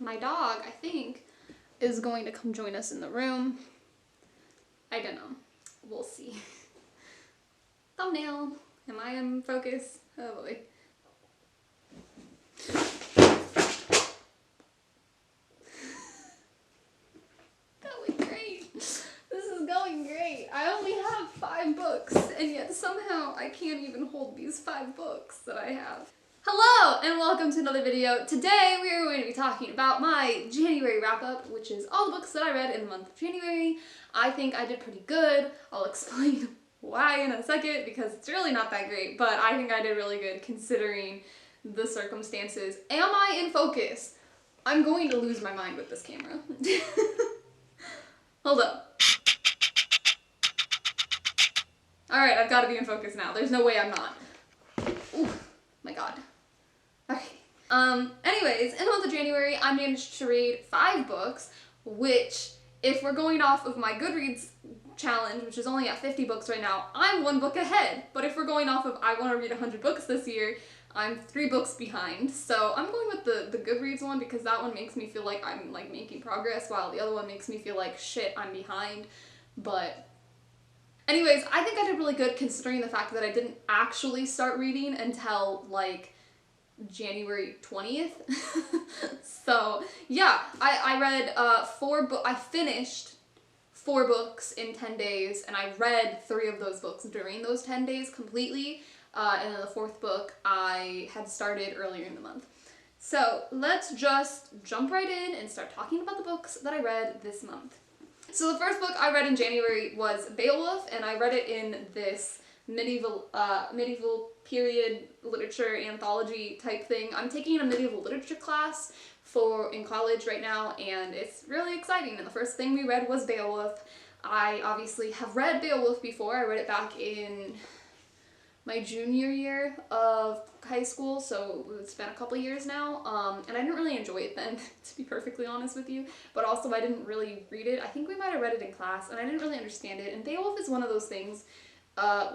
My dog, I think, is going to come join us in the room. I don't know. We'll see. Thumbnail. Am I in focus? Oh boy. Going great. This is going great. I only have 5 books, and yet somehow I can't even hold these 5 books that I have. Hello, and welcome to another video. Today we are going to be talking about my January wrap-up, which is all the books that I read in the month of January. I think I did pretty good. I'll explain why in a second, because it's really not that great, but I think I did really good considering the circumstances. Am I in focus? I'm going to lose my mind with this camera. Hold up. Alright, I've got to be in focus now. There's no way I'm not. Ooh, my god. Okay. Anyways, in the month of January, I managed to read 5 books, which, if we're going off of my Goodreads challenge, which is only at 50 books right now, I'm 1 book ahead. But if we're going off of I want to read 100 books this year, I'm 3 books behind. So I'm going with the Goodreads one because that one makes me feel like I'm like making progress, while the other one makes me feel like shit, I'm behind. But anyways, I think I did really good considering the fact that I didn't actually start reading until like January 20th. So yeah, I read I finished 4 books in 10 days, and I read 3 of those books during those 10 days completely, and then the 4th book I had started earlier in the month. So let's just jump right in and start talking about the books that I read this month. So the first book I read in January was Beowulf, and I read it in this medieval period literature anthology type thing. I'm taking a medieval literature class in college right now, and it's really exciting, and the first thing we read was Beowulf. I obviously have read Beowulf before. I read it back in my junior year of high school, so it's been a couple years now, and I didn't really enjoy it then, to be perfectly honest with you, but also I didn't really read it. I think we might have read it in class, and I didn't really understand it, and Beowulf is one of those things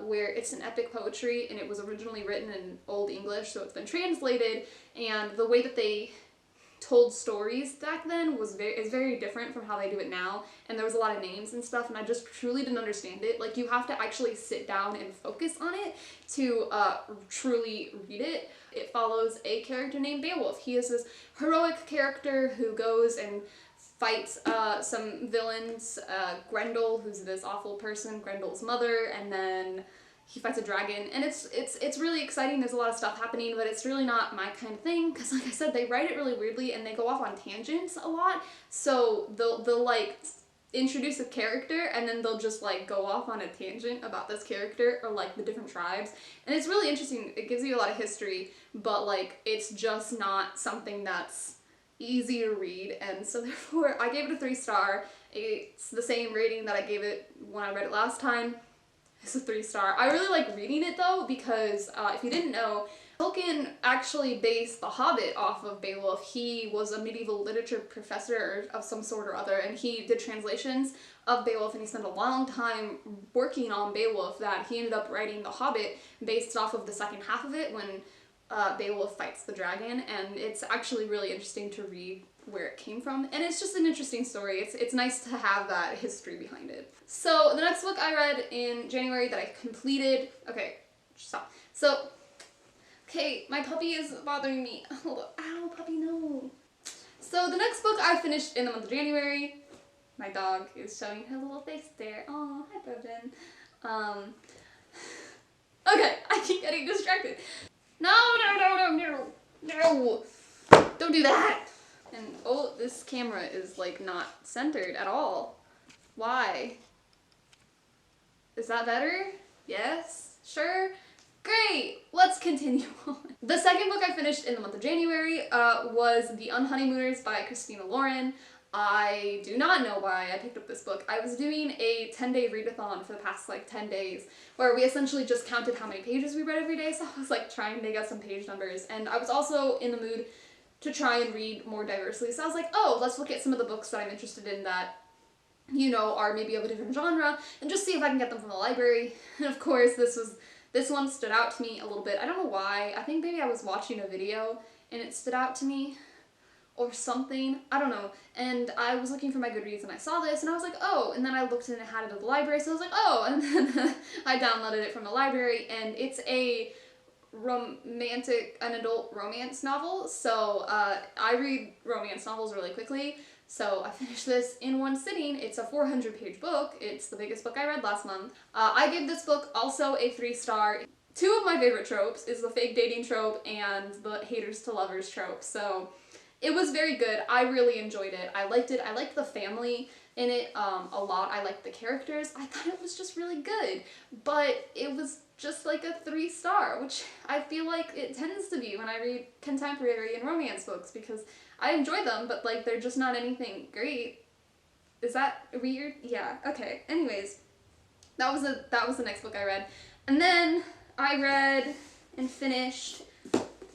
where it's an epic poetry, and it was originally written in Old English, so it's been translated, and the way that they told stories back then is very different from how they do it now, and there was a lot of names and stuff, and I just truly didn't understand it. Like, you have to actually sit down and focus on it to truly read it. It follows a character named Beowulf. He is this heroic character who goes and fights some villains, Grendel, who's this awful person, Grendel's mother, and then he fights a dragon, and it's really exciting. There's a lot of stuff happening, but it's really not my kind of thing, because like I said, they write it really weirdly, and they go off on tangents a lot, so they'll like introduce a character, and then they'll just like go off on a tangent about this character, or like the different tribes, and it's really interesting. It gives you a lot of history, but like it's just not something that's easy to read, and so therefore I gave it a 3-star. It's the same rating that I gave it when I read it last time. It's a 3-star. I really like reading it though, because if you didn't know, Tolkien actually based The Hobbit off of Beowulf. He was a medieval literature professor of some sort or other, and he did translations of Beowulf, and he spent a long time working on Beowulf that he ended up writing The Hobbit based off of the second half of it when Beowulf fights the dragon, and it's actually really interesting to read where it came from, and it's just an interesting story. It's nice to have that history behind it. So the next book I read in January that I completed, okay, stop. So, okay, my puppy is bothering me. Hold up. Ow, puppy, no. So the next book I finished in the month of January, my dog is showing her little face there. Oh, hi, Bojan. Okay, I keep getting distracted. No, don't do that. And oh, this camera is like not centered at all. Why? Is that better? Yes? Sure? Great! Let's continue on. The second book I finished in the month of January was The Unfunny Mooners by Christina Lauren. I do not know why I picked up this book. I was doing a 10-day readathon for the past like 10 days where we essentially just counted how many pages we read every day, so I was like trying to get some page numbers, and I was also in the mood to try and read more diversely, so I was like, oh, let's look at some of the books that I'm interested in that, you know, are maybe of a different genre, and just see if I can get them from the library. And of course, this one stood out to me a little bit. I don't know why. I think maybe I was watching a video and it stood out to me, or something. I don't know. And I was looking for my Goodreads and I saw this and I was like, oh, and then I looked and it had it at the library, so I was like, oh, and then I downloaded it from the library, and it's an adult romance novel. So I read romance novels really quickly. So I finished this in one sitting. It's a 400-page book. It's the biggest book I read last month. I gave this book also a 3-star. Two of my favorite tropes is the fake dating trope and the haters to lovers trope. So it was very good. I really enjoyed it. I liked it. I liked the family in it a lot. I liked the characters. I thought it was just really good. But it was just like a 3-star, which I feel like it tends to be when I read contemporary and romance books, because I enjoy them, but like they're just not anything great. Is that weird? Yeah, okay. Anyways, that was the next book I read. And then I read and finished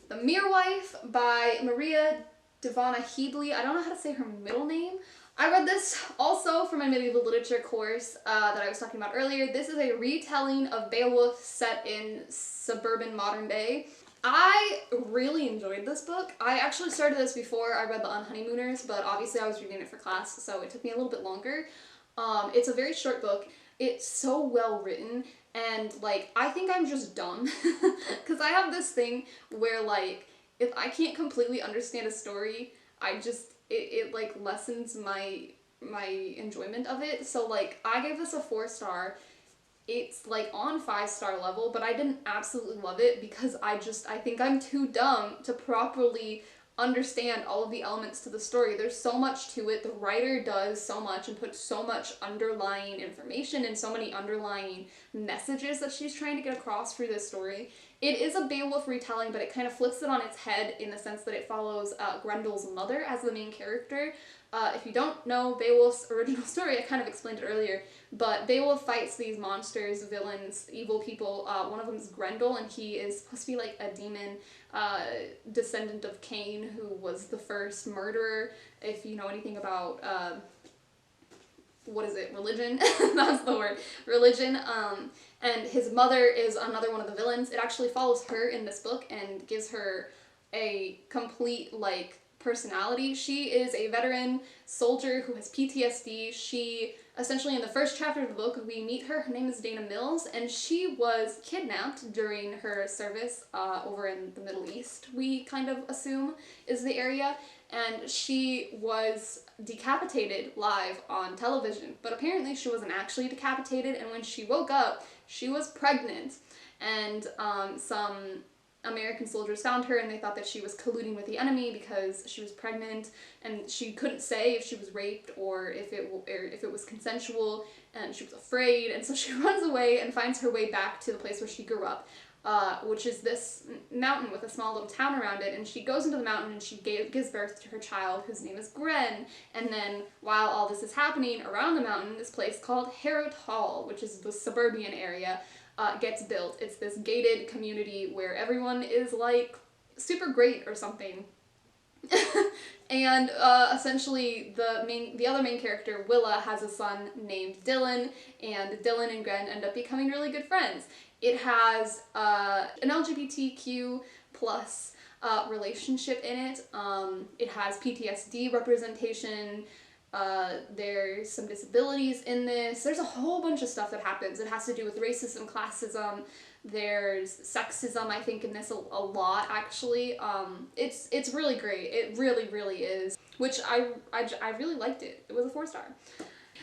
The Mere Wife by Maria Devana Headley. I don't know how to say her middle name. I read this also for my medieval literature course that I was talking about earlier. This is a retelling of Beowulf set in suburban modern day. I really enjoyed this book. I actually started this before I read the Unfunny Mooners, but obviously I was reading it for class, so it took me a little bit longer. It's a very short book. It's so well written, and like, I think I'm just dumb because I have this thing where like, if I can't completely understand a story, it like lessens my enjoyment of it. So like, I gave this a 4-star. It's like on 5-star level, but I didn't absolutely love it because I think I'm too dumb to properly understand all of the elements to the story. There's so much to it. The writer does so much and puts so much underlying information and so many underlying messages that she's trying to get across through this story. It is a Beowulf retelling, but it kind of flips it on its head in the sense that it follows Grendel's mother as the main character. If you don't know Beowulf's original story, I kind of explained it earlier, but Beowulf fights these monsters, villains, evil people. One of them is Grendel, and he is supposed to be like a demon descendant of Cain, who was the first murderer. If you know anything about, religion? That's the word. Religion. And his mother is another one of the villains. It actually follows her in this book and gives her a complete, like, personality. She is a veteran soldier who has PTSD. She, essentially in the first chapter of the book, we meet her. Her name is Dana Mills, and she was kidnapped during her service over in the Middle East, we kind of assume is the area, and she was decapitated live on television. But apparently she wasn't actually decapitated, and when she woke up, she was pregnant, and some American soldiers found her and they thought that she was colluding with the enemy because she was pregnant, and she couldn't say if she was raped or if it was consensual, and she was afraid, and so she runs away and finds her way back to the place where she grew up, which is this mountain with a small little town around it, and she goes into the mountain and she gives birth to her child, whose name is Gren. And then while all this is happening around the mountain, this place called Harrowt Hall, which is the suburban area, gets built. It's this gated community where everyone is like super great or something. And essentially the other main character, Willa, has a son named Dylan, and Dylan and Gren end up becoming really good friends. It has an LGBTQ plus relationship in it. It has PTSD representation. There's some disabilities in this. There's a whole bunch of stuff that happens. It has to do with racism, classism. There's sexism, I think, in this a lot, actually. It's really great. It really, really is. Which I really liked it. It was a 4-star.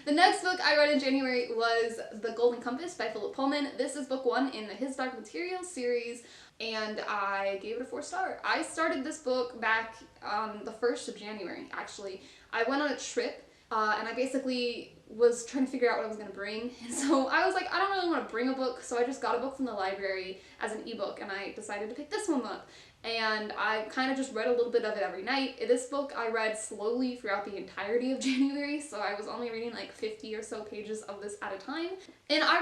The next book I read in January was The Golden Compass by Philip Pullman. This is book 1 in the His Dark Materials series, and I gave it a 4-star. I started this book back on the 1st of January, actually. I went on a trip, and I basically was trying to figure out what I was going to bring, and so I was like, I don't really want to bring a book, so I just got a book from the library as an ebook, and I decided to pick this one up. And I kind of just read a little bit of it every night. This book I read slowly throughout the entirety of January, so I was only reading like 50 or so pages of this at a time. And I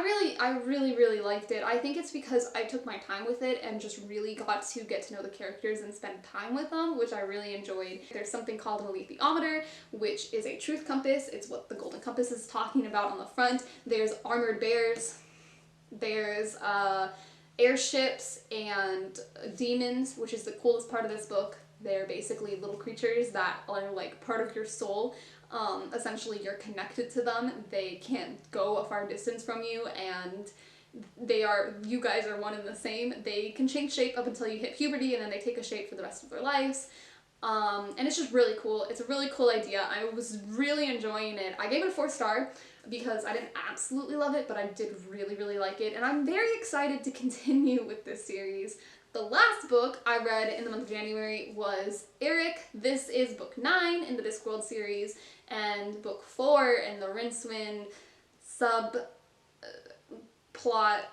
really liked it. I think it's because I took my time with it and just really got to get to know the characters and spend time with them, which I really enjoyed. There's something called an alethiometer, which is a truth compass. It's what the Golden Compass is talking about on the front. There's armored bears. There's airships and demons, which is the coolest part of this book. They're basically little creatures that are like part of your soul. Essentially you're connected to them. They can't go a far distance from you, and you guys are one and the same. They can change shape up until you hit puberty, and then they take a shape for the rest of their lives. And it's just really cool. It's a really cool idea. I was really enjoying it. I gave it a 4-star because I didn't absolutely love it, but I did really, really like it. And I'm very excited to continue with this series. The last book I read in the month of January was Eric. This is book 9 in the Discworld series, and book 4 in the Rincewind plot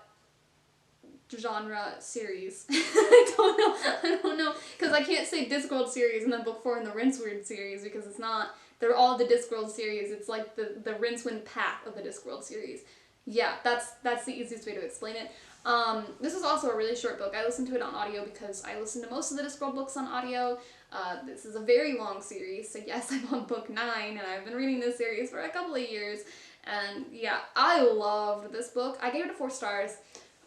genre series. I don't know, because I can't say Discworld series and then book 4 in the Rincewind series, because it's not, they're all the Discworld series. It's like the Rincewind path of the Discworld series. Yeah, that's the easiest way to explain it. This is also a really short book. I listened to it on audio because I listen to most of the Discworld books on audio. This is a very long series, so yes, I'm on book 9, and I've been reading this series for a couple of years, and yeah, I loved this book. I gave it a 4 stars.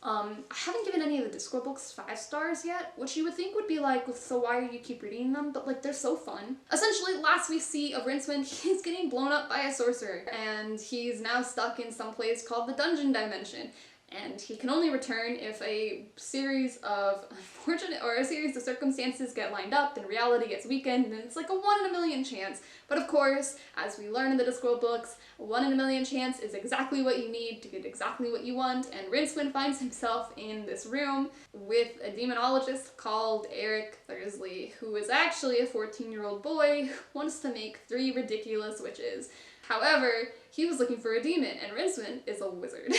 I haven't given any of the Discworld books 5 stars yet, which you would think would be like, so why do you keep reading them? But like, they're so fun. Essentially, last we see of Rincewind, he's getting blown up by a sorcerer, and he's now stuck in some place called the Dungeon Dimension. And he can only return if a series of circumstances get lined up, and reality gets weakened, and it's like a 1 in a million chance. But of course, as we learn in the Discworld books, a 1 in a million chance is exactly what you need to get exactly what you want, and Rincewind finds himself in this room with a demonologist called Eric Thursley, who is actually a 14-year-old boy who wants to make 3 ridiculous witches. However, he was looking for a demon, and Rincewind is a wizard.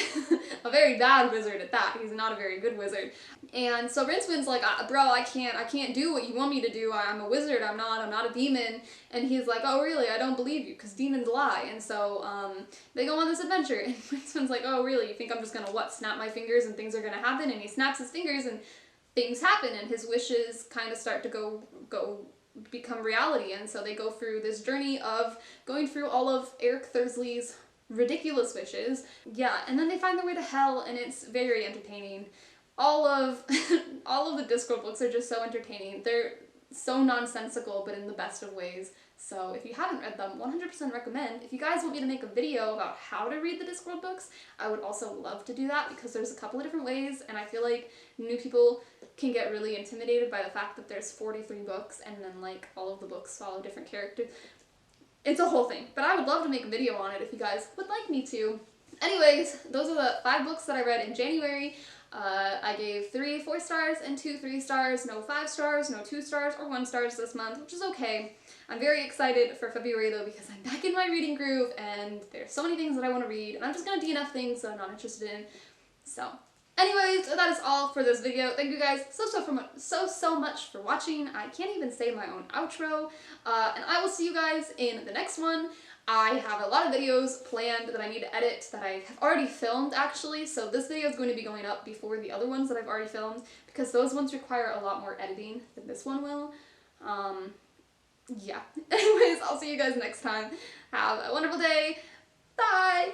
A very bad wizard at that. He's not a very good wizard. And so Rincewind's like, bro, I can't do what you want me to do. I'm a wizard, I'm not a demon. And he's like, oh really, I don't believe you, because demons lie. And so, they go on this adventure, and Rincewind's like, oh really, you think I'm just gonna, snap my fingers and things are gonna happen? And he snaps his fingers and things happen, and his wishes kind of start to become reality. And so they go through this journey of going through all of Eric Thursley's ridiculous wishes. Yeah, and then they find their way to hell, and it's very entertaining. All of the Discworld books are just so entertaining. They're so nonsensical, but in the best of ways. So if you haven't read them, 100% recommend. If you guys want me to make a video about how to read the Discworld books, I would also love to do that, because there's a couple of different ways, and I feel like new people can get really intimidated by the fact that there's 43 books, and then like all of the books follow different characters. It's a whole thing, but I would love to make a video on it if you guys would like me to. Anyways, those are the 5 books that I read in January. I gave 3 4 stars and 2 3 stars, no 5 stars, no 2 stars, or 1 stars this month, which is okay. I'm very excited for February though, because I'm back in my reading groove, and there's so many things that I want to read, and I'm just gonna DNF things that I'm not interested in. So, anyways, that is all for this video. Thank you guys so much for watching. I can't even say my own outro, and I will see you guys in the next one. I have a lot of videos planned that I need to edit that I have already filmed, actually, so this video is going to be going up before the other ones that I've already filmed, because those ones require a lot more editing than this one will. Yeah. Anyways, I'll see you guys next time. Have a wonderful day. Bye!